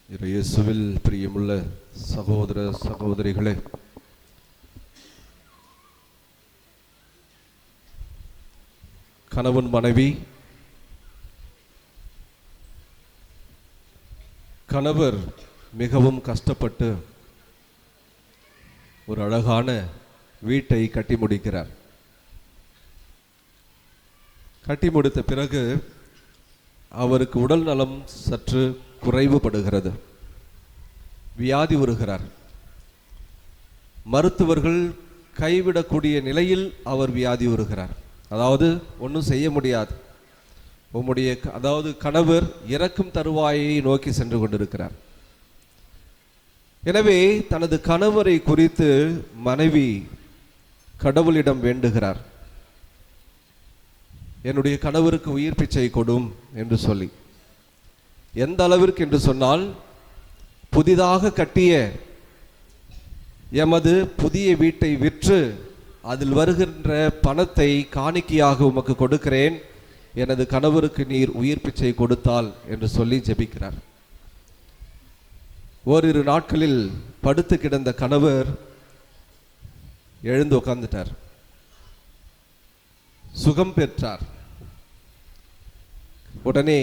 இயேசுவில் பிரியமுள்ள சகோதர சகோதரிகளே, கணவன் மனைவி, கணவர் மிகவும் கஷ்டப்பட்டு ஒரு அழகான வீட்டை கட்டி முடிக்கிறார். கட்டி முடித்த பிறகு அவருக்கு உடல் நலம் சற்று குறைவுபடுகிறது. வியாதி வருகிறார். மருத்துவர்கள் கைவிடக்கூடிய நிலையில் அவர் வியாதி வருகிறார். அதாவது ஒன்றும் செய்ய முடியாது. அதாவது கணவர் இறக்கும் தருவாயை நோக்கி சென்று கொண்டிருக்கிறார். எனவே தனது கணவரை குறித்து மனைவி கடவுளிடம் வேண்டுகிறார், என்னுடைய கணவருக்கு உயிர் பிச்சை கொடும் என்று சொல்லி. எந்த அளவிற்கு என்று சொன்னால், புதிதாக கட்டிய எமது புதிய வீட்டை விற்று அதில் வருகின்ற பணத்தை காணிக்கையாக உமக்கு கொடுக்கிறேன், எனது கணவருக்கு நீர் உயிர் பிச்சை கொடுத்தால் என்று சொல்லி ஜெபிக்கிறார். ஓரிரு நாட்களில் படுத்து கிடந்த கணவர் எழுந்து உட்கார்ந்துட்டார், சுகம் பெற்றார். உடனே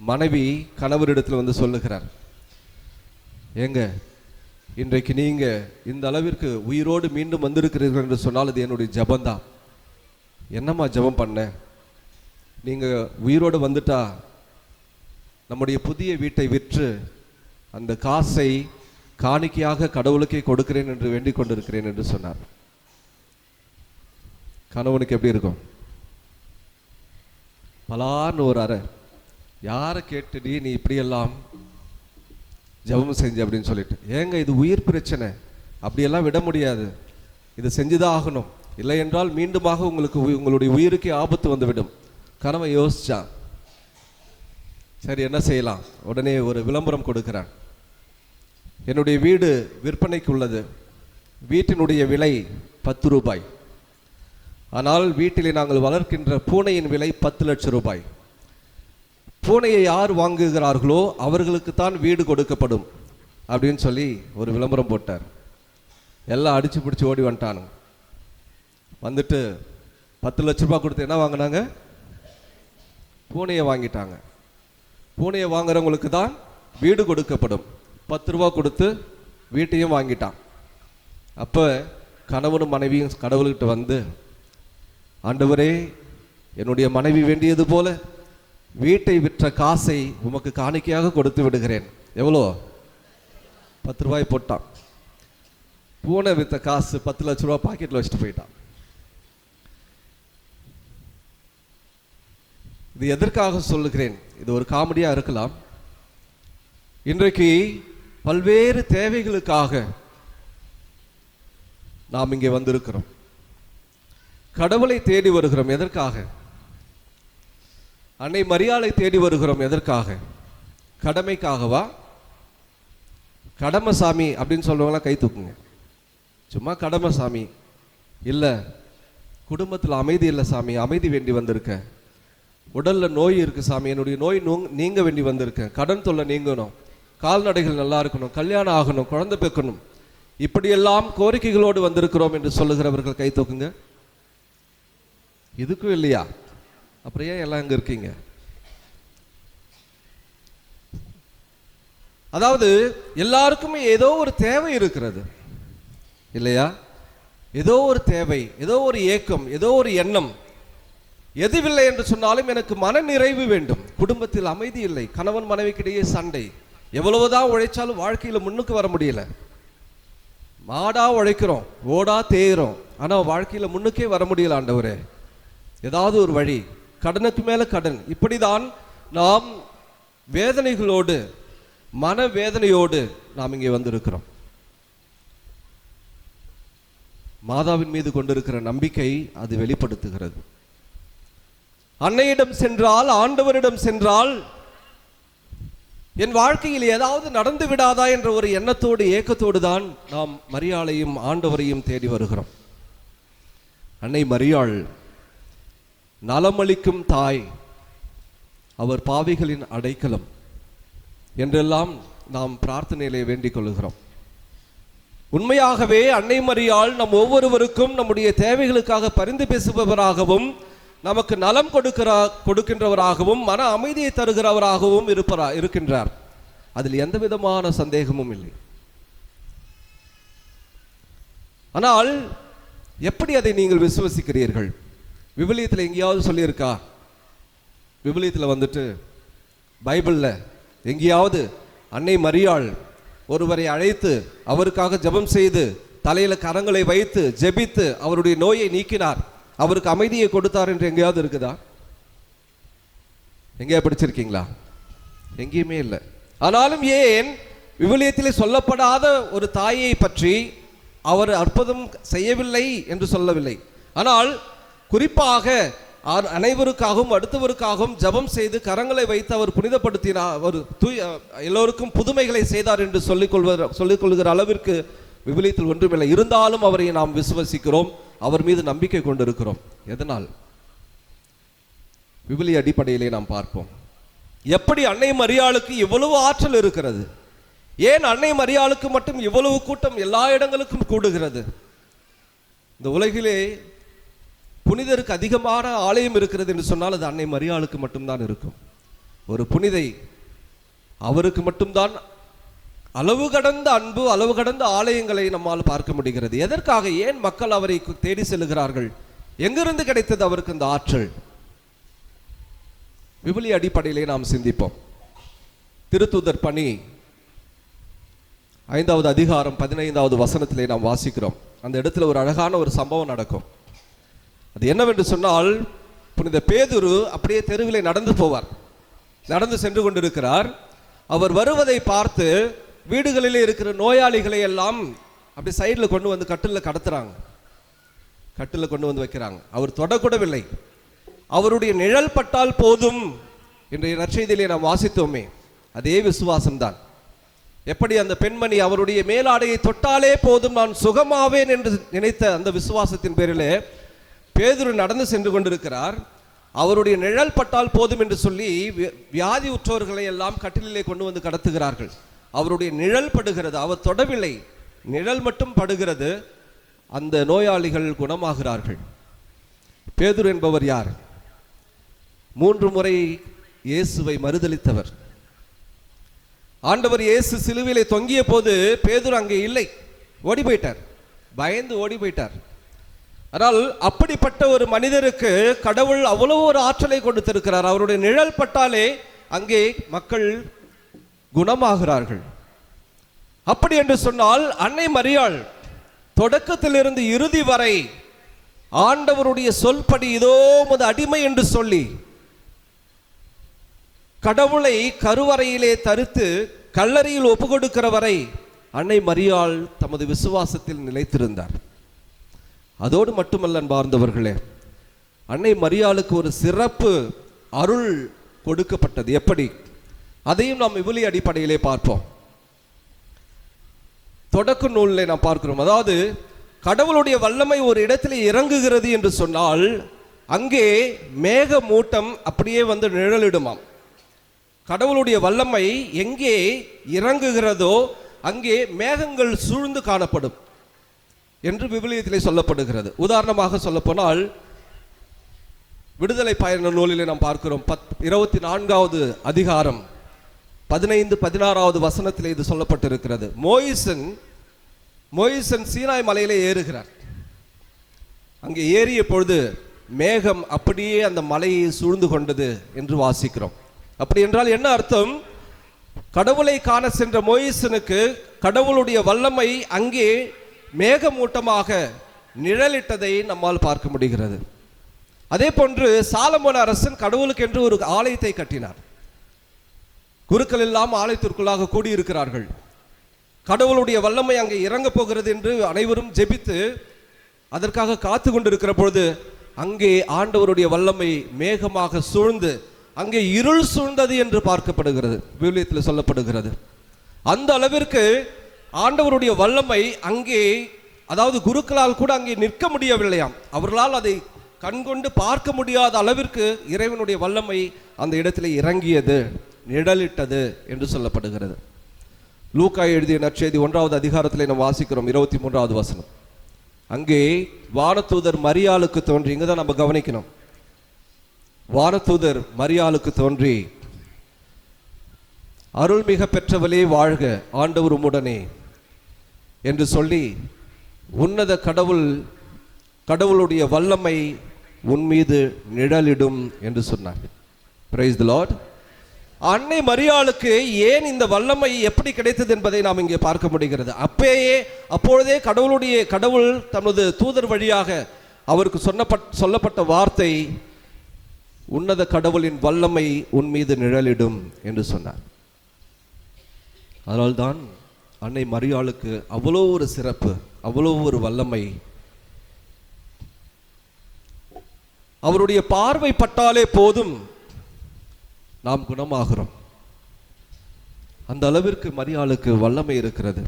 மனைவி கணவரிடத்தில் வந்து சொல்லுகிறார், ஏங்க இன்றைக்கு நீங்க இந்த அளவிற்கு உயிரோடு மீண்டும் வந்திருக்கிறீர்கள் என்று சொன்னால் அது என்னுடைய ஜபந்தான். என்னம்மா ஜபம் பண்ண? நீங்க உயிரோடு வந்துட்டா நம்முடைய புதிய வீட்டை விற்று அந்த காசை காணிக்கையாக கடவுளுக்கே கொடுக்கிறேன் என்று வேண்டிக் கொண்டிருக்கிறேன் என்று சொன்னார். கணவனுக்கு எப்படி இருக்கும்? பலான்னு ஒரு அறை, யாரை கேட்டுடி நீ இப்படியெல்லாம் ஜபம் செஞ்ச அப்படின்னு சொல்லிட்டு. ஏங்க இது உயிர் பிரச்சனை, அப்படியெல்லாம் விட முடியாது, இது செஞ்சுதான் ஆகணும், இல்லை என்றால் மீண்டுமாக உங்களுடைய உயிருக்கே ஆபத்து வந்துவிடும். கணவன் யோசிச்சான், சரி என்ன செய்யலாம். உடனே ஒரு விளம்பரம் கொடுக்கிறான், என்னுடைய வீடு விற்பனைக்கு உள்ளது, வீட்டினுடைய விலை 10 ரூபாய், ஆனால் வீட்டிலே நாங்கள் வளர்க்கின்ற பூனையின் விலை 10 லட்சம் ரூபாய். பூனையை யார் வாங்குகிறார்களோ அவர்களுக்கு தான் வீடு கொடுக்கப்படும் அப்படின்னு சொல்லி ஒரு விளம்பரம் போட்டார். எல்லாம் அடிச்சு பிடிச்சி ஓடி வந்துட்டானுங்க. வந்துட்டு 10 லட்ச ரூபாய் கொடுத்து என்ன வாங்கினாங்க? பூனையை வாங்கிட்டாங்க. பூனையை வாங்குறவங்களுக்கு தான் வீடு கொடுக்கப்படும். 10 ரூபா கொடுத்து வீட்டையும் வாங்கிட்டான். அப்போ கணவனும் மனைவியும் கடவுள்கிட்ட வந்து, ஆண்டவரே, என்னுடைய மனைவி வேண்டியது போல வீட்டை விற்ற காசை உமக்கு காணிக்கையாக கொடுத்து விடுகிறேன். எவ்வளோ? 10 ரூபாய் போட்டான். பூனை விற்ற காசு 10 லட்ச ரூபா பாக்கெட்டில் வச்சுட்டு போயிட்டான். இது எதற்காக சொல்லுகிறேன்? இது ஒரு காமெடியாக இருக்கலாம். இன்றைக்கு பல்வேறு தேவைகளுக்காக நாம் இங்கே வந்திருக்கிறோம். கடவுளை தேடி வருகிறோம். எதற்காக? அன்னை மரியாளை தேடி வருகிறோம். எதற்காக? கடமைக்காகவா? கடமை சாமி அப்படின்னு சொல்றவங்களாம் கை தூக்குங்க. சும்மா கடமை சாமி இல்லை, குடும்பத்தில் அமைதி இல்லை சாமி, அமைதி வேண்டி வந்திருக்கேன். உடல்ல நோய் இருக்கு சாமி, என்னுடைய நோய் நீங்க வேண்டி வந்திருக்கேன். கடன் தொல்லை நீங்கணும், கால்நடைகள் நல்லா இருக்கணும், கல்யாணம் ஆகணும், குழந்தை பெக்கணும், இப்படியெல்லாம் கோரிக்கைகளோடு வந்திருக்கிறோம் என்று சொல்லுகிறவர்கள் கை தூக்குங்க. இதுக்கும் இல்லையா? அப்புறம் ஏன் எல்லாம் இங்க இருக்கீங்க? அதாவது எல்லாருக்குமே ஏதோ ஒரு தேவை இருக்கிறது இல்லையா? ஏதோ ஒரு தேவை, ஏதோ ஒரு ஏக்கம், ஏதோ ஒரு எண்ணம். எதுவில்லை என்று சொன்னாலும் எனக்கு மன நிறைவு வேண்டும். குடும்பத்தில் அமைதி இல்லை, கணவன் மனைவிக்கிடையே சண்டை, எவ்வளவுதான் உழைச்சாலும் வாழ்க்கையில முன்னுக்கு வர முடியல. மாடா உழைக்கிறோம், ஓடா தேயிறோம், ஆனா வாழ்க்கையில முன்னுக்கே வர முடியல. ஆண்டவரே, ஏதாவது ஒரு வழி, கடனுக்கு மேல கடன். இப்படிதான் நாம் வேதனைகளோடு, மன வேதனையோடு நாம் இங்கே வந்திருக்கிறோம். மாதாவின் மீது கொண்டிருக்கிற நம்பிக்கை அது வெளிப்படுத்துகிறது. அன்னையிடம் சென்றால், ஆண்டவரிடம் சென்றால், என் வாழ்க்கையில் ஏதாவது நடந்து விடாதா என்ற ஒரு எண்ணத்தோடு, ஏக்கத்தோடு தான் நாம் மரியாளையும் ஆண்டவரையும் தேடி வருகிறோம். அன்னை மரியாள் நலமளிக்கும் தாய், அவர் பாவிகளின் அடைக்கலம். என்றெல்லாம் நாம் பிரார்த்தனையிலே வேண்டிக் கொள்கிறோம். உண்மையாகவே அன்னை மரியாள் நம் ஒவ்வொருவருக்கும் நம்முடைய தேவைகளுக்காக பரிந்து பேசுபவராகவும் நமக்கு நலம் கொடுக்கின்றவராகவும் மன அமைதியை தருகிறவராகவும் இருக்கின்றார். அதில் எந்த விதமான சந்தேகமும் இல்லை. ஆனால் எப்படி அதை நீங்கள் விசுவசிக்கிறீர்கள்? விவிலியத்தில் எங்கேயாவது சொல்லியிருக்கா? விவிலியத்தில் வந்துட்டு பைபிளில் எங்கேயாவது அன்னை மரியாள் ஒருவரை அழைத்து அவருக்காக ஜெபம் செய்து தலையில் கரங்களை வைத்து ஜெபித்து அவருடைய நோயை நீக்கினார், அவருக்கு அமைதியை கொடுத்தார் என்று எங்கேயாவது இருக்குதா? எங்கேயா படிச்சிருக்கீங்களா? எங்கேயுமே இல்லை. ஆனாலும் ஏன் விவிலியத்திலே சொல்லப்படாத ஒரு தாயை பற்றி அவர் அற்புதம் செய்யவில்லை என்று சொல்லவில்லை, ஆனால் குறிப்பாக அனைவருக்காகவும் அடுத்தவருக்காகவும் ஜபம் செய்து கரங்களை வைத்து அவர் புனிதப்படுத்தினார், அவர் எல்லோருக்கும் புதுமைகளை செய்தார் என்று சொல்லிக்கொள்கிற அளவிற்கு விவிலியத்தில் ஒன்றுமில்லை. இருந்தாலும் அவரை நாம் விசுவசிக்கிறோம், அவர் மீது நம்பிக்கை கொண்டிருக்கிறோம். எதனால்? விவிலிய அடிப்படையிலே நாம் பார்ப்போம். எப்படி அன்னை மரியாளுக்கு இவ்வளவு ஆற்றல் இருக்கிறது? ஏன் அன்னை மரியாளுக்கு மட்டும் இவ்வளவு கூட்டம் எல்லா இடங்களுக்கும் கூடுகிறது? இந்த உலகிலே புனிதருக்கு அதிகமான ஆலயம் இருக்கிறது என்று சொன்னால் அது அன்னை மரியாளுக்கு மட்டும்தான் இருக்கும். ஒரு புனிதை அவருக்கு மட்டும்தான் அளவு கடந்த அன்பு, அளவு கடந்த ஆலயங்களை நம்மால் பார்க்க முடிகிறது. எதற்காக? ஏன் மக்கள் அவரை தேடி செல்கிறார்கள்? எங்கிருந்து கிடைத்தது அவருக்கு இந்த ஆற்றல்? விவிலிய அடிப்படையிலே நாம் சிந்திப்போம். திருத்தூதர் பணி 5வது அதிகாரம் 15வது வசனத்திலே நாம் வாசிக்கிறோம். அந்த இடத்துல ஒரு அழகான ஒரு சம்பவம் நடக்கும். அது என்னவென்று சொன்னால், புனித பேதுரு அப்படியே தெருவிலே நடந்து போவார். நடந்து சென்று கொண்டிருக்கிறார். அவர் வருவதை பார்த்து வீடுகளிலே இருக்கிற நோயாளிகளை எல்லாம் அப்படி சைடில் கொண்டு வந்து கட்டில் கடத்துறாங்க, கட்டில் கொண்டு வந்து வைக்கிறாங்க. அவர் தொடக்கூடவில்லை. அவருடைய நிழல் பட்டால் போதும் இன்றைய நற்செய்தியிலே நாம் வாசித்தோமே, அதே விசுவாசம்தான். எப்படி அந்த பெண்மணி அவருடைய மேலாடையை தொட்டாலே போதும் நான் சுகமாவேன் என்று நினைத்த அந்த விசுவாசத்தின் பேரிலே பேதுரு நடந்து சென்று கொண்டிருக்கிறார். அவருடைய நிழல் பட்டால் போதும் என்று சொல்லி வியாதி உற்றோர்களை எல்லாம் கட்டிலே கொண்டு வந்து கடத்துகிறார்கள். அவருடைய நிழல் படுகிறது, அவர் தொடவில்லை, நிழல் மட்டும் படுகிறது. அந்த நோயாளிகள் குணமாகிறார்கள். பேதுரு என்பவர் யார்? 3 முறை இயேசுவை மறுதலித்தவர். ஆண்டவர் இயேசு சிலுவையிலே தொங்கிய போது பேதுரு அங்கே இல்லை, ஓடி போயிட்டார், பயந்து ஓடி போயிட்டார். ஆனால் அப்படிப்பட்ட ஒரு மனிதருக்கு கடவுள் அவ்வளவு ஒரு ஆற்றலை கொடுத்திருக்கிறார். அவருடைய நிழல் பட்டாலே அங்கே மக்கள் குணமாகிறார்கள். அப்படி என்று சொன்னால் அன்னை மரியாள் தொடக்கத்திலிருந்து இறுதி வரை ஆண்டவருடைய சொல்படி இதோ உமது அடிமை என்று சொல்லி கடவுளை கருவறையிலே தரித்து கல்லறையில் ஒப்பு கொடுக்கிற வரை அன்னை மரியாள் தமது விசுவாசத்தில் நிலைத்திருந்தார். அதோடு மட்டுமல்ல அன்பார்ந்தவர்களே, அன்னை மரியாளுக்கு ஒரு சிறப்பு அருள் கொடுக்கப்பட்டது. எப்படி? அதையும் நாம் விவிலிய அடிப்படையிலே பார்ப்போம். தொடக்க நூலிலே நாம் பார்க்கிறோம். அதாவது கடவுளுடைய வல்லமை ஒரு இடத்திலே இறங்குகிறது என்று சொன்னால் அங்கே மேக மூட்டம் அப்படியே வந்து நிழலிடுமாம். கடவுளுடைய வல்லமை எங்கே இறங்குகிறதோ அங்கே மேகங்கள் சூழ்ந்து காணப்படும் என்று விவிலியத்திலே சொல்லப்படுகிறது. உதாரணமாக சொல்லப்போனால் விடுதலை பயண நூலிலே நாம் பார்க்கிறோம். 24வது அதிகாரம் 15-16வது வசனத்திலே இது சொல்லப்பட்டிருக்கிறது. மோயிசன் சீனாய் மலையிலே ஏறுகிறார். அங்கே ஏறிய பொழுது மேகம் அப்படியே அந்த மலையை சூழ்ந்து கொண்டது என்று வாசிக்கிறோம். அப்படி என்றால் என்ன அர்த்தம்? கடவுளை காண சென்ற மோயிசனுக்கு கடவுளுடைய வல்லமை அங்கே மேகமூட்டமாக நிழலிட்டதை நம்மால் பார்க்க முடிகிறது. அதே போன்று சாலமோன் அரசன் கடவுளுக்கு என்று ஒரு ஆலயத்தை கட்டினார். குருக்கள் எல்லாம் ஆலயத்திற்குள்ளாக கூடியிருக்கிறார்கள். கடவுளுடைய வல்லமை அங்கே இறங்க போகிறது என்று அனைவரும் ஜெபித்து அதற்காக காத்து கொண்டிருக்கிற பொழுது அங்கே ஆண்டவருடைய வல்லமை மேகமாக சூழ்ந்து அங்கே இருள் சூழ்ந்தது என்று பார்க்கப்படுகிறது, விவிலியத்தில் சொல்லப்படுகிறது. அந்த அளவிற்கு ஆண்டவருடைய வல்லமை அங்கே, அதாவது குருக்களால் கூட அங்கே நிற்க முடியவில்லையாம். அவர்களால் அதை கண்கொண்டு பார்க்க முடியாத அளவிற்கு இறைவனுடைய வல்லமை அந்த இடத்திலே இறங்கியது நிழலிட்டது என்று சொல்லப்படுகிறது. லூக்கா எழுதிய நற்செய்தி 1வது அதிகாரத்தில் நாம் வாசிக்கிறோம் 23வது வசனம். அங்கே வானதூதர் மரியாளுக்கு தோன்றி, இங்கே தான் நம்ம கவனிக்கணும், வானதூதர் மரியாளுக்கு தோன்றி, அருள்மிக பெற்றவளே வாழ்க, ஆண்டவர் உம்முடனே என்று சொல்லி, உன்னத கடவுளுடைய வல்லமை உன் மீது நிழலிடும் என்று சொன்னார். Praise the Lord. அன்னை மரியாளுக்கு ஏன் இந்த வல்லமை எப்படி கிடைத்தது என்பதை நாம் இங்கே பார்க்க முடிகிறது. அப்பொழுதே கடவுள் தமது தூதர் வழியாக அவருக்கு சொல்லப்பட்ட வார்த்தை, உன்னத கடவுளின் வல்லமை உன் மீது நிழலிடும் என்று சொன்னார். அதனால்தான் அன்னை மரியாளுக்கு அவ்வளோ ஒரு சிறப்பு, அவ்வளோ ஒரு வல்லமை. அவருடைய பார்வை பட்டாலே போதும் நாம் குணமாகிறோம். அந்த அளவிற்கு மரியாளுக்கு வல்லமை இருக்கிறது.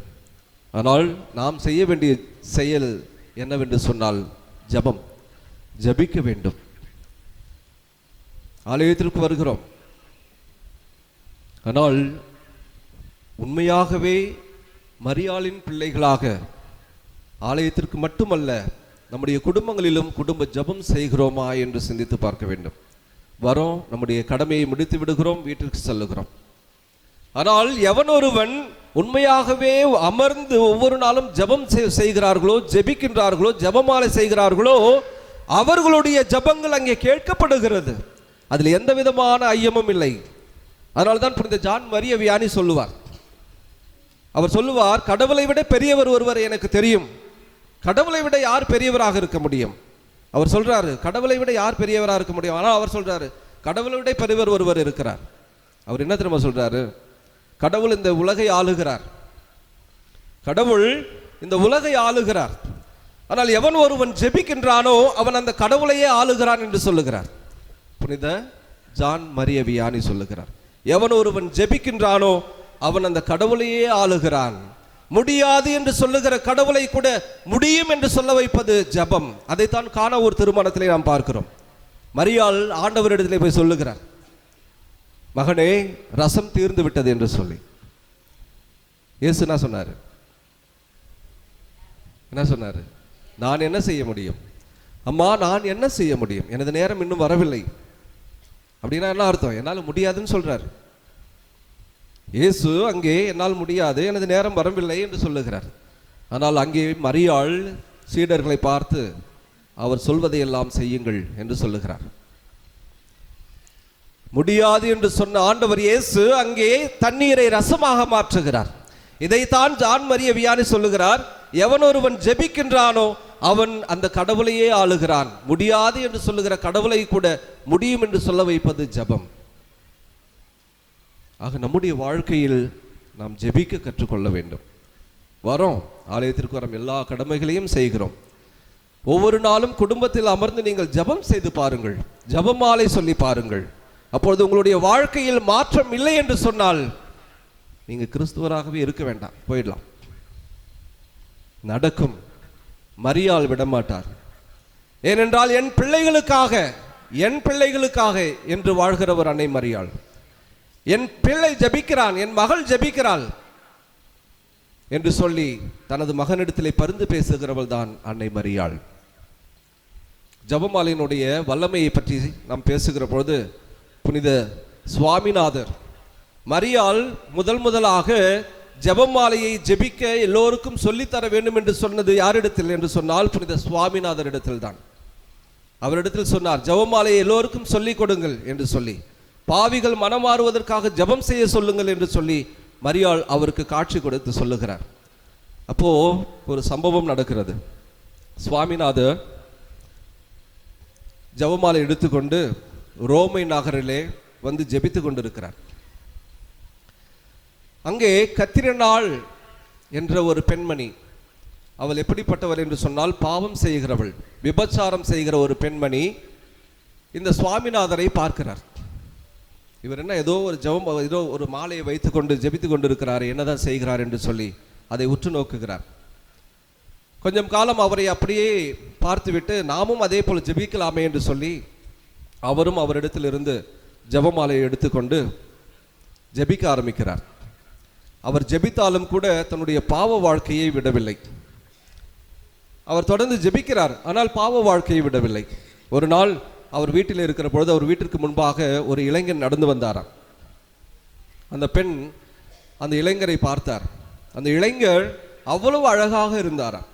ஆனால் நாம் செய்ய வேண்டிய செயல் என்னவென்று சொன்னால் ஜெபம், ஜெபிக்க வேண்டும். ஆலயத்திற்கு வருகிறோம், ஆனால் உண்மையாகவே மரியாளின் பிள்ளைகளாக ஆலயத்திற்கு மட்டுமல்ல நம்முடைய குடும்பங்களிலும் குடும்ப ஜெபம் செய்கிறோமா என்று சிந்தித்து பார்க்க வேண்டும். வரோம், நம்முடைய கடமையை முடித்து விடுகிறோம், வீட்டிற்கு செல்லுகிறோம். ஆனால் எவன் ஒருவன் உண்மையாகவே அமர்ந்து ஒவ்வொரு நாளும் ஜெபம் செய்கிறார்களோ, ஜெபிக்கின்றார்களோ, ஜெபமாலை செய்கிறார்களோ, அவர்களுடைய ஜெபங்கள் அங்கே கேட்கப்படுகிறது. அதில் எந்த விதமான ஐயமும் இல்லை. அதனால்தான் புனித ஜான் மரிய வியானி சொல்லுவார், அவர் சொல்லுவார், கடவுளை விட பெரியவர் ஒருவர் எனக்கு தெரியும். கடவுளை விட யார் பெரியவராக இருக்க முடியும்? அவர் சொல்றாரு, கடவுளை விட யார் பெரியவராக இருக்க முடியும்? ஆனால் அவர் சொல்றாரு, கடவுளை விட பெரியவர் ஒருவர் இருக்கிறார். அவர் என்ன தெரியுமா சொல்றாரு? கடவுள் இந்த உலகை ஆளுகிறார், கடவுள் இந்த உலகை ஆளுகிறார். ஆனால் எவன் ஒருவன் ஜெபிக்கின்றானோ அவன் அந்த கடவுளையே ஆளுகிறான் என்று சொல்லுகிறார் புனித ஜான் மரிய வியானி சொல்லுகிறார். எவன் ஒருவன் ஜெபிக்கின்றானோ அவன் அந்த கடவுளையே ஆளுகிறான். முடியாது என்று சொல்லுகிற கடவுளை கூட முடியும் என்று சொல்ல வைப்பது ஜெபம். அதைத்தான் காண ஒரு திருமணத்திலே நாம் பார்க்கிறோம். மரியாள் ஆண்டவரிடத்திலே போய் சொல்லுகிறார், மகனே ரசம் தீர்ந்து விட்டது என்று சொல்லி. இயேசு என்ன சொன்னாரு? நான் என்ன செய்ய முடியும் அம்மா, நான் என்ன செய்ய முடியும், எனது நேரம் இன்னும் வரவில்லை. அப்படின்னா என்ன அர்த்தம்? என்னால் முடியாதுன்னு சொல்றாரு இயேசு. அங்கே என்னால் முடியாது, எனது நேரம் வரவில்லை என்று சொல்லுகிறார். ஆனால் அங்கே மரியாள் சீடர்களை பார்த்து அவர் சொல்வதையெல்லாம் செய்யுங்கள் என்று சொல்லுகிறார். முடியாது என்று சொன்ன ஆண்டவர் இயேசு அங்கே தண்ணீரை ரசமாக மாற்றுகிறார். இதைத்தான் ஜான் மரிய வியானி சொல்லுகிறார், எவன் ஒருவன் ஜெபிக்கின்றானோ அவன் அந்த கடவுளையே ஆளுகிறான். முடியாது என்று சொல்லுகிற கடவுளை கூட முடியும் என்று சொல்ல வைப்பது ஜெபம். ஆக நம்முடைய வாழ்க்கையில் நாம் ஜெபிக்க கற்றுக்கொள்ள வேண்டும். வரோம், ஆலயத்திற்கு வரோம், எல்லா கடமைகளையும் செய்கிறோம். ஒவ்வொரு நாளும் குடும்பத்தில் அமர்ந்து நீங்கள் ஜெபம் செய்து பாருங்கள், ஜெபமாலை சொல்லி பாருங்கள். அப்பொழுது உங்களுடைய வாழ்க்கையில் மாற்றம் இல்லை என்று சொன்னால் நீங்கள் கிறிஸ்துவராகவே இருக்க வேண்டாம், போயிடலாம். நடக்கும். மரியாள் விடமாட்டார். ஏனென்றால் என் பிள்ளைகளுக்காக என்று வாழ்கிறவர் அன்னை மரியாள். என் பிள்ளை ஜெபிக்கிறான், என் மகள் ஜெபிக்கிறாள் என்று சொல்லி தனது மகனிடத்திலே பரிந்து பேசுகிறவள் தான் அன்னை மரியாள். ஜெபமாலையினுடைய வல்லமையை பற்றி நாம் பேசுகிற பொழுது புனித சுவாமிநாதர், மரியாள் முதலாக ஜெபமாலையை ஜெபிக்க எல்லோருக்கும் சொல்லித்தர வேண்டும் என்று சொன்னது யாரிடத்தில் என்று சொன்னால் புனித சுவாமிநாதர் இடத்தில் தான். அவரிடத்தில் சொன்னார், ஜெபமாலையை எல்லோருக்கும் சொல்லிக் கொடுங்கள் என்று சொல்லி, பாவிகள் மனமாறுவதற்காக ஜெபம் செய்ய சொல்லுங்கள் என்று சொல்லி மரியாள் அவருக்கு காட்சி கொடுத்து சொல்லுகிறார். அப்போ ஒரு சம்பவம் நடக்கிறது. சுவாமிநாதர் ஜெபமாலை எடுத்துக்கொண்டு ரோமை நகரிலே வந்து ஜெபித்து கொண்டிருக்கிறார். அங்கே கத்திரனாள் என்ற ஒரு பெண்மணி, அவள் எப்படிப்பட்டவள் என்று சொன்னால் பாவம் செய்கிறவள், விபச்சாரம் செய்கிற ஒரு பெண்மணி இந்த சுவாமிநாதரை பார்க்கிறார். இவர் என்ன ஏதோ ஒரு மாலையை வைத்துக்கொண்டு ஜெபித்து கொண்டிருக்கிறார், என்னதான் செய்கிறார் என்று சொல்லி அதை உற்று நோக்குகிறார். கொஞ்சம் காலம் அவரை அப்படியே பார்த்துவிட்டு நாமும் அதே போல் ஜெபிக்கலாமே என்று சொல்லி அவரும் அவரிடத்தில் இருந்து ஜெபமாலையை எடுத்துக்கொண்டு ஜெபிக்க ஆரம்பிக்கிறார். அவர் ஜெபித்தாலும் கூட தன்னுடைய பாவ வாழ்க்கையை விடவில்லை. அவர் தொடர்ந்து ஜெபிக்கிறார், ஆனால் பாவ வாழ்க்கையை விடவில்லை. ஒரு நாள் அவர் வீட்டில் இருக்கிற பொழுது அவர் வீட்டிற்கு முன்பாக ஒரு இளைஞன் நடந்து வந்தாராம். அந்த பெண் அந்த இளைஞரை பார்த்தார். அந்த இளைஞர் அவ்வளவு அழகாக இருந்தாராம்.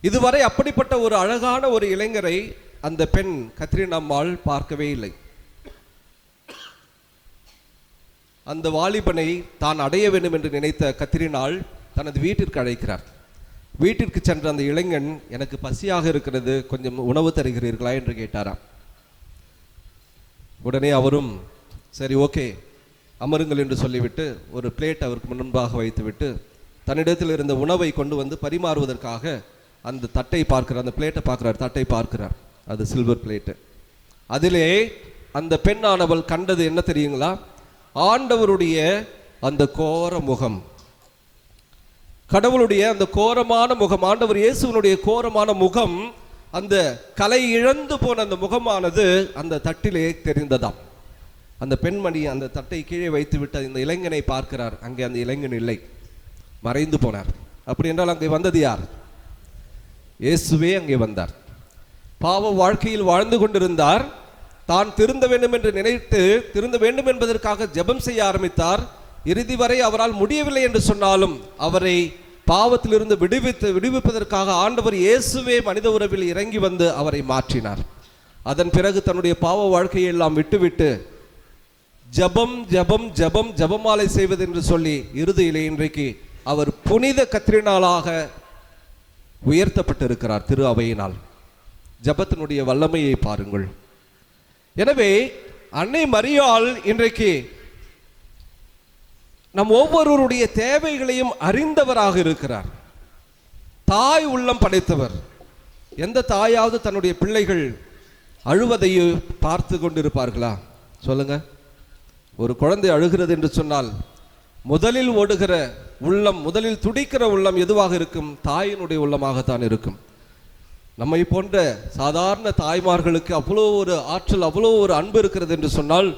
இதுவரை அப்படிப்பட்ட ஒரு அழகான ஒரு இளைஞரை அந்த பெண் கத்ரீன் அம்மாள் பார்க்கவே இல்லை. அந்த வாலிபனை தான் அடைய வேண்டும் என்று நினைத்த கத்ரீனாள் தனது வீட்டிற்கு அழைக்கிறார். வீட்டிற்கு சென்ற அந்த இளைஞன், எனக்கு பசியாக இருக்கிறது, கொஞ்சம் உணவு தருகிறீர்களா என்று கேட்டாராம். உடனே அவரும் சரி ஓகே அமருங்கள் என்று சொல்லிவிட்டு ஒரு பிளேட் அவருக்கு முன்பாக வைத்துவிட்டு தன்னிடத்தில் இருந்த உணவை கொண்டு வந்து பரிமாறுவதற்காக அந்த தட்டை பார்க்கிறார், அந்த பிளேட்டை பார்க்கிறார், தட்டை பார்க்கிறார். அது சில்வர் பிளேட்டு. அதிலே அந்த பெண்ணானவள் கண்டது என்ன தெரியுங்களா? ஆண்டவருடைய அந்த கோர முகம், கடவுளுடைய அந்த கோரமான முகம், ஆண்டவர் இயேசுவினுடைய கோரமான முகம், அந்த கலை இழந்து போன அந்த முகமானது அந்த தட்டிலே தெரிந்ததாம். அந்த பெண்மணி அந்த தட்டை கீழே வைத்துவிட்டு இந்த இளைஞனை பார்க்கிறார். அங்கே அந்த இளைஞன் இல்லை, மறைந்து போனார். அப்படி என்றால் அங்கே வந்தது யார்? இயேசுவே அங்கே வந்தார். பாவ வாழ்க்கையில் வாழ்ந்து கொண்டிருந்தார். தான் திருந்த வேண்டும் என்று நினைத்து திருந்த வேண்டும் என்பதற்காக ஜெபம் செய்ய ஆரம்பித்தார். இறுதி வரை அவரால் முடியவில்லை என்று சொன்னாலும் அவரை பாவத்திலிருந்து விடுவிப்பதற்காக ஆண்டவர் இயேசுவே மனித உறவில் இறங்கி வந்து அவரை மாற்றினார். அதன் பிறகு தன்னுடைய பாவ வாழ்க்கையை எல்லாம் விட்டுவிட்டு ஜபம் ஜபம் ஜபம் ஜபமாலை செய்வது என்று சொல்லி இறுதியிலே இன்றைக்கு அவர் புனித கத்ரீனாளாக உயர்த்தப்பட்டிருக்கிறார் திரு அவையினால். ஜபத்தினுடைய வல்லமையை பாருங்கள். எனவே அன்னை மரியாள் இன்றைக்கு நம் ஒவ்வொருவருடைய தேவைகளையும் அறிந்தவராக இருக்கிறார். தாய் உள்ளம் படைத்தவர். எந்த தாயாவது தன்னுடைய பிள்ளைகள் அழுவதையும் பார்த்து கொண்டிருப்பார்களா? சொல்லுங்க. ஒரு குழந்தை அழுகிறது என்று சொன்னால் முதலில் ஓடுகிற உள்ளம், முதலில் துடிக்கிற உள்ளம் எதுவாக இருக்கும்? தாயினுடைய உள்ளமாகத்தான் இருக்கும். நம்மை போன்ற சாதாரண தாய்மார்களுக்கு அவ்வளோ ஒரு ஆற்றல், அவ்வளோ ஒரு அன்பு இருக்கிறது என்று சொன்னால்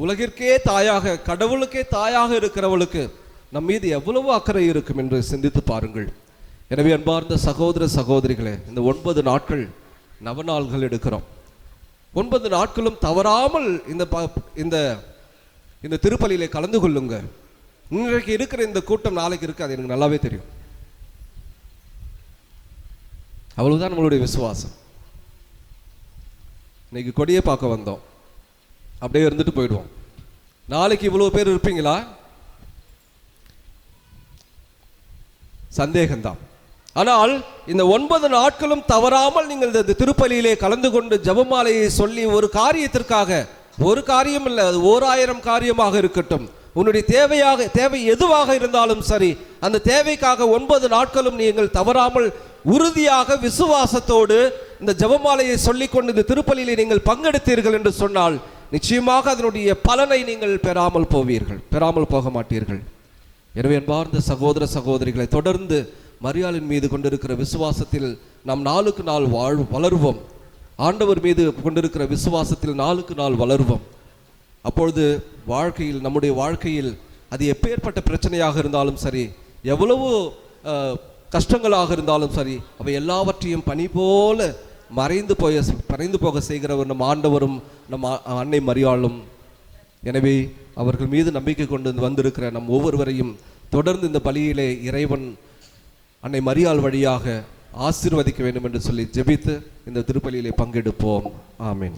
உலகிற்கே தாயாக, கடவுளுக்கே தாயாக இருக்கிறவளுக்கு நம் மீது எவ்வளவு அக்கறை இருக்கும் என்று சிந்தித்து பாருங்கள். எனவே அன்பார்ந்த சகோதர சகோதரிகளே, இந்த 9 நாட்கள் நவநாள்கள் எடுக்கிறோம். 9 நாட்களும் தவறாமல் இந்த திருப்பலியிலே கலந்து கொள்ளுங்க. இன்றைக்கு இருக்கிற இந்த கூட்டம் நாளைக்கு இருக்காது, எனக்கு நல்லாவே தெரியும். அவ்வளவுதான் நம்மளுடைய விசுவாசம். இன்னைக்கு கொடியை பார்க்க வந்தோம், அப்படியே இருந்துட்டு போயிடுவோம். நாளைக்கு இவ்வளவு பேர் இருப்பீங்களா? சந்தேகம்தான். ஆனால் இந்த 9 நாட்களும் தவறாமல் நீங்கள் இந்த திருப்பலியிலே கலந்து கொண்டு ஜபமாலையை சொல்லி ஒரு காரியத்திற்காக, ஒரு காரியம் இல்லை, அது 1000 காரியமாக இருக்கட்டும், உன்னுடைய தேவை எதுவாக இருந்தாலும் சரி, அந்த தேவைக்காக 9 நாட்களும் நீங்கள் தவறாமல் உறுதியாக விசுவாசத்தோடு இந்த ஜபமாலையை சொல்லிக்கொண்டு இந்த திருப்பலியிலே நீங்கள் பங்கெடுத்தீர்கள் என்று சொன்னால் நிச்சயமாக அதனுடைய பலனை நீங்கள் பெறாமல் போக மாட்டீர்கள். எனவே அன்பார்ந்த சகோதர சகோதரிகளை, தொடர்ந்து மரியாளின் மீது கொண்டிருக்கிற விசுவாசத்தில் நாம் நாளுக்கு நாள் வளருவோம். ஆண்டவர் மீது கொண்டிருக்கிற விசுவாசத்தில் நாளுக்கு நாள் வளருவோம். அப்பொழுது வாழ்க்கையில், நம்முடைய வாழ்க்கையில் அது எப்பேற்பட்ட பிரச்சனையாக இருந்தாலும் சரி, எவ்வளவு கஷ்டங்களாக இருந்தாலும் சரி, அவை எல்லாவற்றையும் பனி போல மறைந்து போக செய்கிறவர் நம் ஆண்டவரும் நம் அன்னை மரியாளும். எனவே அவர்கள் மீது நம்பிக்கை கொண்டு வந்திருக்கிற நம் ஒவ்வொருவரையும் தொடர்ந்து இந்த பலியிலே இறைவன் அன்னை மரியாள் வழியாக ஆசீர்வதிக்க வேண்டும் என்று சொல்லி ஜெபித்து இந்த திருப்பலியிலே பங்கெடுப்போம். ஆமென்.